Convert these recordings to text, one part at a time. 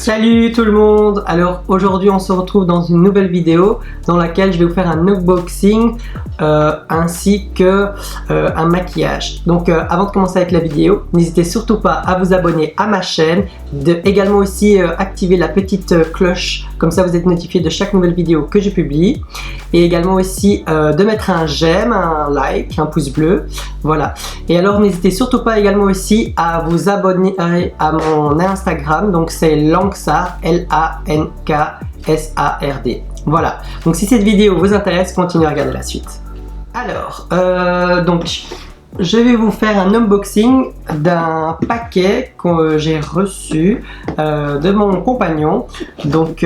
Salut tout le monde! Alors aujourd'hui on se retrouve dans une nouvelle vidéo dans laquelle je vais vous faire un unboxing ainsi que un maquillage. Donc avant de commencer avec la vidéo, n'hésitez surtout pas à vous abonner à ma chaîne, également aussi activer la petite cloche, comme ça vous êtes notifié de chaque nouvelle vidéo que je publie, et également aussi de mettre un j'aime, un like, un pouce bleu, voilà. Et alors n'hésitez surtout pas également aussi à vous abonner à mon Instagram, donc c'est Lanksard, L-A-N-K-S-A-R-D. Voilà, donc si cette vidéo vous intéresse, continuez à regarder la suite. Alors, donc je vais vous faire un unboxing d'un paquet que j'ai reçu de mon compagnon. Donc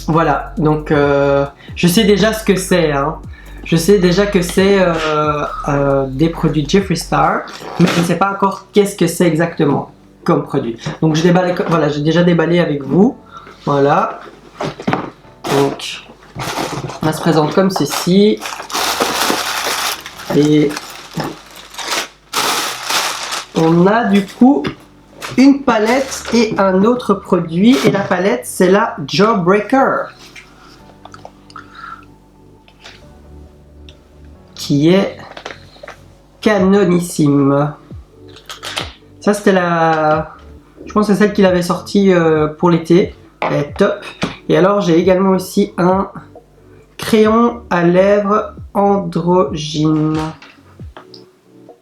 voilà, donc je sais déjà ce que c'est, hein. Je sais déjà que c'est des produits Jeffree Star, mais je ne sais pas encore qu'est-ce que c'est exactement comme produit. Donc je déballe, voilà, j'ai déjà déballé avec vous. Voilà. Donc ça se présente comme ceci. Et on a du coup une palette et un autre produit. Et la palette, c'est la Jawbreaker, qui est canonissime. Ça c'était la... Je pense que c'est celle qu'il avait sortie pour l'été. Elle est top. Et alors j'ai également aussi un crayon à lèvres androgyne.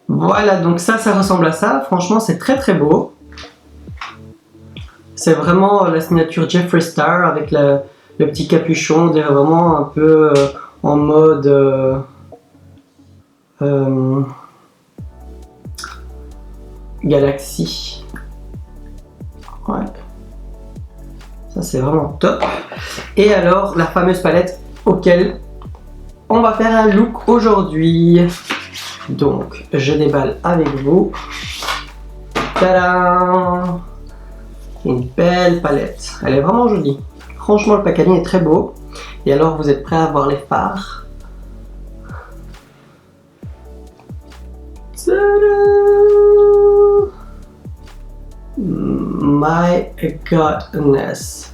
Voilà, donc ça ressemble à ça. Franchement c'est très très beau. C'est vraiment la signature Jeffree Star avec le petit capuchon. On dirait vraiment un peu en mode... Galaxy. Ouais. Ça c'est vraiment top. Et alors la fameuse palette auquel on va faire un look aujourd'hui. Donc je déballe avec vous. Tadam! Une belle palette. Elle est vraiment jolie. Franchement le packaging est très beau. Et alors vous êtes prêts à voir les fards? My goodness,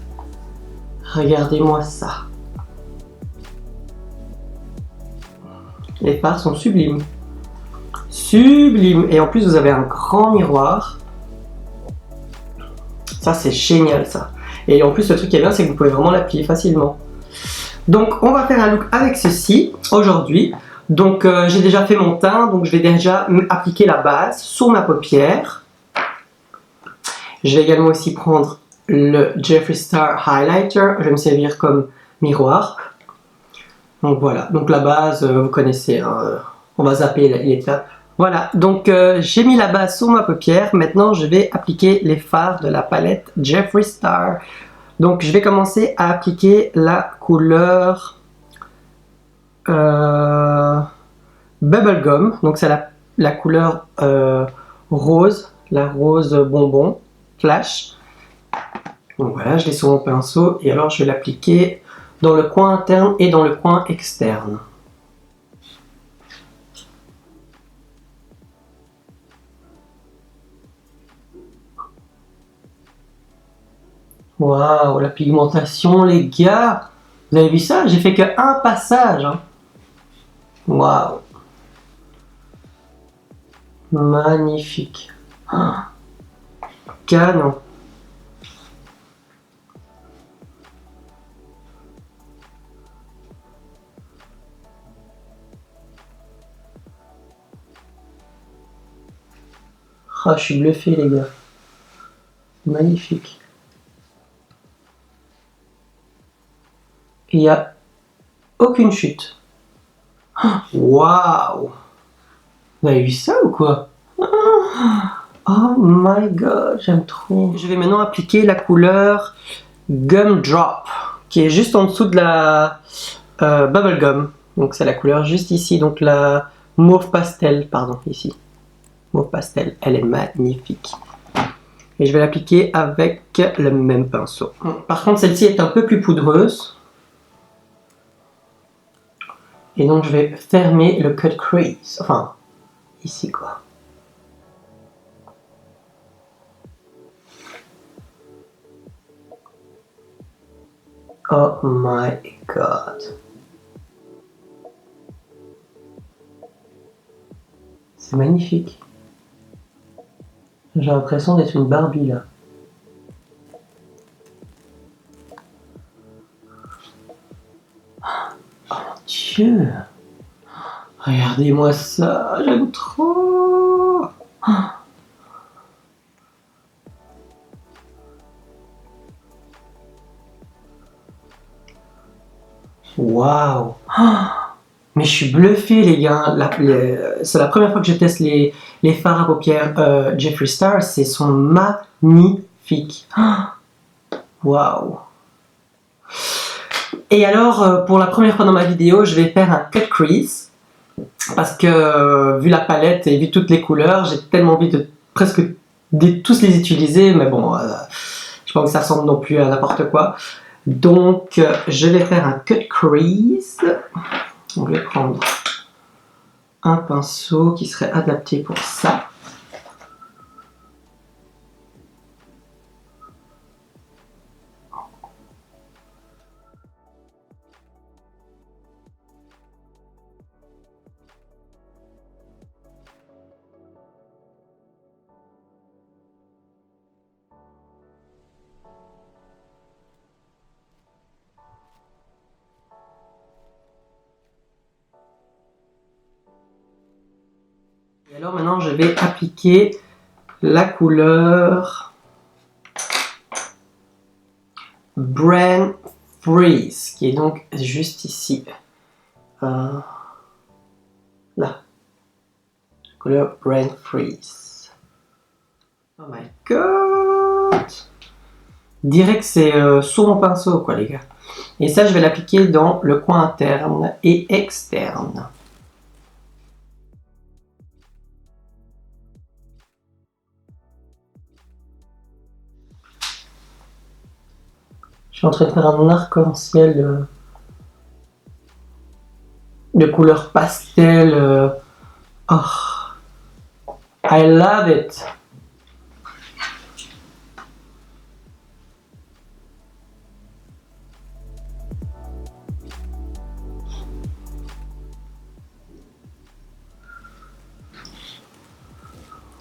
regardez-moi ça. Les fards sont sublimes. Sublimes. Et en plus vous avez un grand miroir. Ça c'est génial ça. Et en plus le truc qui est bien, c'est que vous pouvez vraiment l'appliquer facilement. Donc on va faire un look avec ceci aujourd'hui. Donc j'ai déjà fait mon teint, donc je vais déjà appliquer la base sur ma paupière. Je vais également aussi prendre le Jeffree Star Highlighter, je vais me servir comme miroir. Donc voilà, donc la base, vous connaissez, hein, on va zapper l'étape. Voilà, donc j'ai mis la base sur ma paupière, maintenant je vais appliquer les fards de la palette Jeffree Star. Donc je vais commencer à appliquer la couleur Bubblegum, donc c'est la couleur rose, la rose bonbon. Flash. Donc voilà, je l'ai sur mon pinceau et alors je vais l'appliquer dans le coin interne et dans le coin externe. Waouh, la pigmentation les gars, vous avez vu ça? J'ai fait qu'un passage, hein. Waouh, magnifique. Ah. Canon. Ah, je suis bluffé les gars. Magnifique. Il n'y a aucune chute. Waouh! Vous avez vu ça ou quoi? Oh my god, j'aime trop. Je vais maintenant appliquer la couleur Gumdrop, qui est juste en dessous de la Bubblegum. Donc c'est la couleur juste ici, donc la mauve pastel, pardon, ici. Mauve pastel, elle est magnifique. Et je vais l'appliquer avec le même pinceau. Par contre, celle-ci est un peu plus poudreuse. Et donc je vais fermer le cut crease, enfin, ici quoi. Oh my god. C'est magnifique. J'ai l'impression d'être une Barbie là. Oh mon Dieu. Regardez-moi ça, j'aime trop. Waouh. Mais je suis bluffé les gars. C'est la première fois que je teste les fards à paupières Jeffree Star. Ils sont magnifiques. Waouh. Et alors, pour la première fois dans ma vidéo, je vais faire un cut crease. Parce que vu la palette et vu toutes les couleurs, j'ai tellement envie de presque tous les utiliser. Mais bon, je pense que ça ressemble non plus à n'importe quoi. Donc, je vais faire un cut crease. Donc, je vais prendre un pinceau qui serait adapté pour ça. Et alors maintenant, je vais appliquer la couleur Brain Freeze, qui est donc juste ici. Là. La couleur Brain Freeze. Oh my god! Direct, c'est sur mon pinceau, quoi, les gars. Et ça, je vais l'appliquer dans le coin interne et externe. Je suis en train de faire un arc-en-ciel de couleur pastel. Oh, I love it.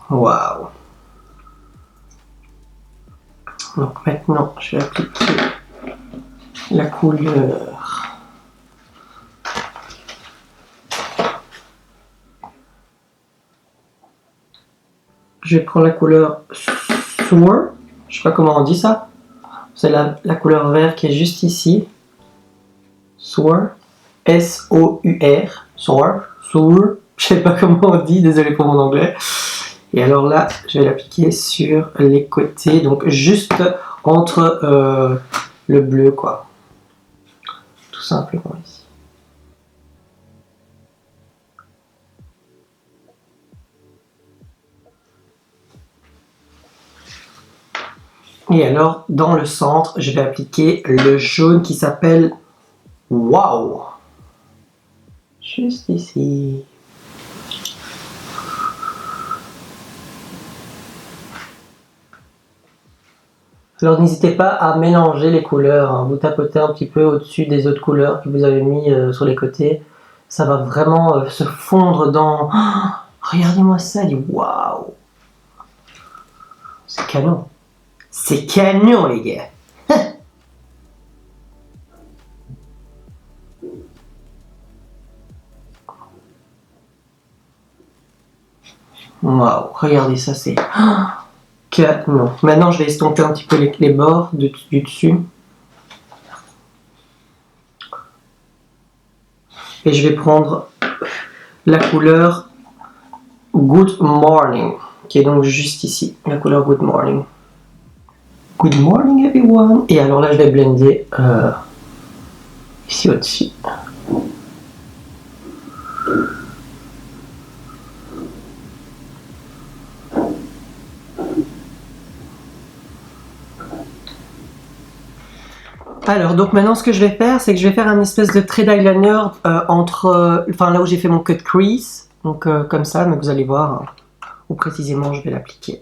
Waouh. Donc maintenant, je vais appliquer la couleur. Je vais prendre la couleur Sour. Je sais pas comment on dit ça. C'est la couleur vert qui est juste ici. Sour. S-O-U-R. Sour. Sour. Je sais pas comment on dit, désolé pour mon anglais. Et alors là, je vais l'appliquer sur les côtés, donc juste entre le bleu, quoi. Tout simplement ici. Et alors, dans le centre, je vais appliquer le jaune qui s'appelle Wow. Juste ici. Alors n'hésitez pas à mélanger les couleurs, hein. Vous tapotez un petit peu au-dessus des autres couleurs que vous avez mis sur les côtés. Ça va vraiment se fondre dans... Oh, regardez-moi ça, du waouh. C'est canon. C'est canon les gars. Waouh, regardez ça, c'est... canon. Maintenant je vais estomper un petit peu les bords du dessus. Et je vais prendre la couleur Good Morning, qui est donc juste ici, la couleur Good Morning. Good morning everyone. Et alors là je vais blender ici au-dessus. Alors, donc maintenant, ce que je vais faire, c'est que je vais faire un espèce de trait d'eyeliner entre, enfin là où j'ai fait mon cut crease, donc comme ça, mais vous allez voir hein, où précisément je vais l'appliquer.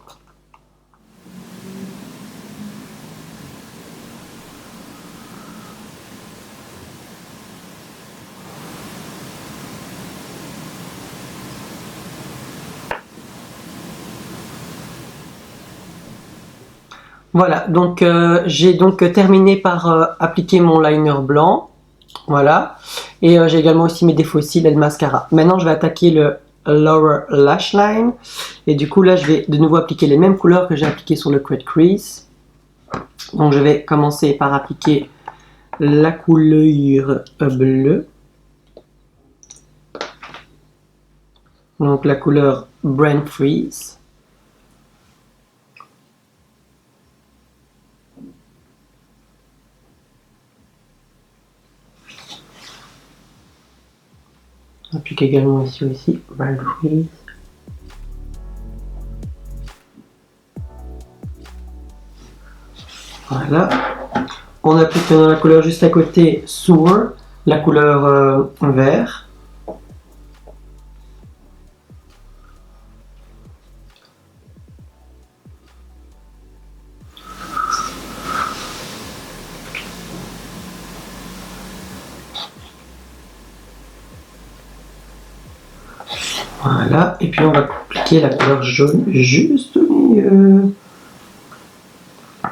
Voilà, donc j'ai donc terminé par appliquer mon liner blanc. Voilà. Et j'ai également aussi mes défauts cils et le mascara. Maintenant, je vais attaquer le Lower Lash Line. Et du coup, là, je vais de nouveau appliquer les mêmes couleurs que j'ai appliquées sur le Cut Crease. Donc, je vais commencer par appliquer la couleur bleue. Donc, la couleur Brain Freeze. Applique également ici aussi, Brain Freeze. Voilà. On applique dans la couleur juste à côté Sewer, la couleur vert. Voilà, et puis on va appliquer la couleur jaune juste au milieu.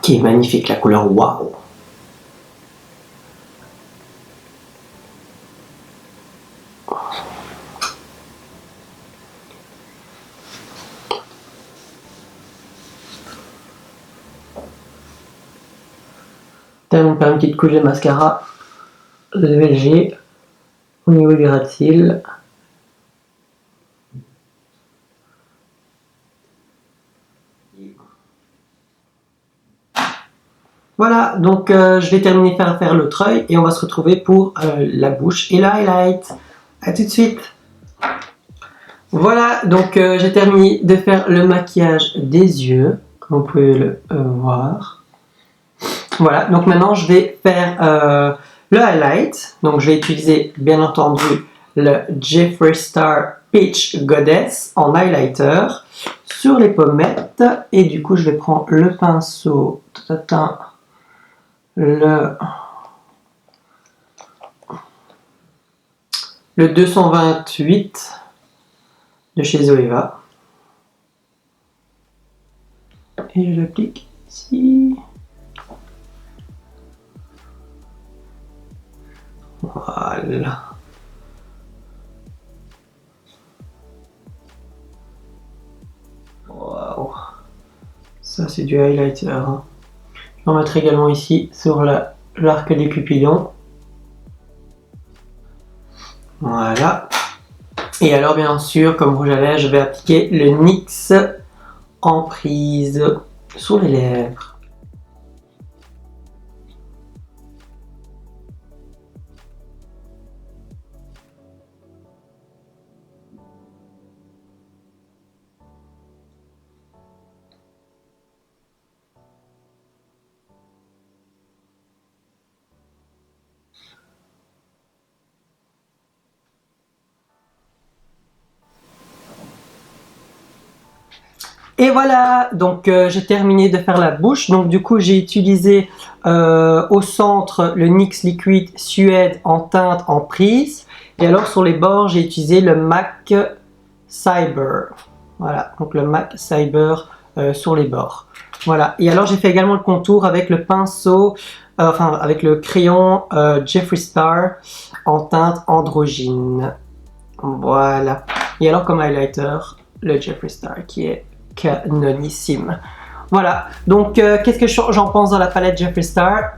Qui est magnifique, la couleur Wow. Termine par une petite couche de mascara léger au niveau du ras de cils. Voilà, donc je vais terminer par faire l'autre œil et on va se retrouver pour la bouche et le highlight. A tout de suite. Voilà, donc j'ai terminé de faire le maquillage des yeux, comme vous pouvez le voir. Voilà, donc maintenant je vais faire le highlight. Donc je vais utiliser bien entendu le Jeffree Star Peach Goddess en highlighter sur les pommettes. Et du coup je vais prendre le pinceau, le 228 de chez Zoeva. Et je l'applique ici. Voilà. Waouh. Ça c'est du highlighter. Hein. Je vais en mettre également ici sur l'arc du Cupidon. Voilà. Et alors bien sûr, comme rouge à lèvres, je vais appliquer le NYX en prise sur les lèvres. Et voilà, donc j'ai terminé de faire la bouche. Donc du coup j'ai utilisé au centre le NYX Liquid Suède en teinte en prise. Et alors sur les bords j'ai utilisé le MAC Cyber. Voilà, donc le MAC Cyber sur les bords. Voilà, et alors j'ai fait également le contour avec le pinceau, avec le crayon Jeffree Star en teinte androgyne. Voilà. Et alors comme highlighter, le Jeffree Star qui est canonissime. Voilà, donc qu'est-ce que j'en pense dans la palette Jeffree Star?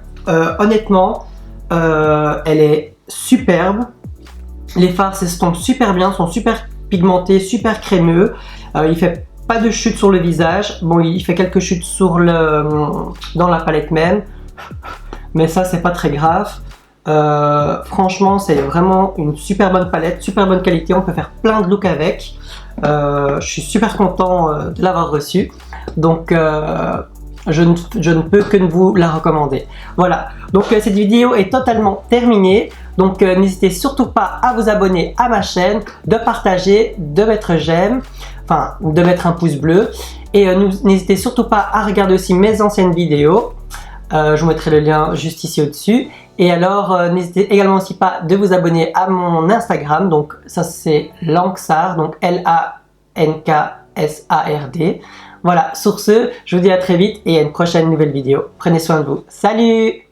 Honnêtement, elle est superbe. Les fards s'estompent super bien, sont super pigmentés, super crémeux. Il fait pas de chute sur le visage. Bon, il fait quelques chutes sur dans la palette même, mais ça c'est pas très grave. Franchement, c'est vraiment une super bonne palette, super bonne qualité. On peut faire plein de looks avec. Je suis super content de l'avoir reçue. Donc, je ne peux que vous la recommander. Voilà. Donc, cette vidéo est totalement terminée. Donc, n'hésitez surtout pas à vous abonner à ma chaîne, de partager, de mettre j'aime, enfin, de mettre un pouce bleu. Et n'hésitez surtout pas à regarder aussi mes anciennes vidéos. Je vous mettrai le lien juste ici au-dessus. Et alors, n'hésitez également aussi pas de vous abonner à mon Instagram. Donc, ça c'est Lanksard, donc Lanksard. Voilà, sur ce, je vous dis à très vite et à une prochaine nouvelle vidéo. Prenez soin de vous. Salut!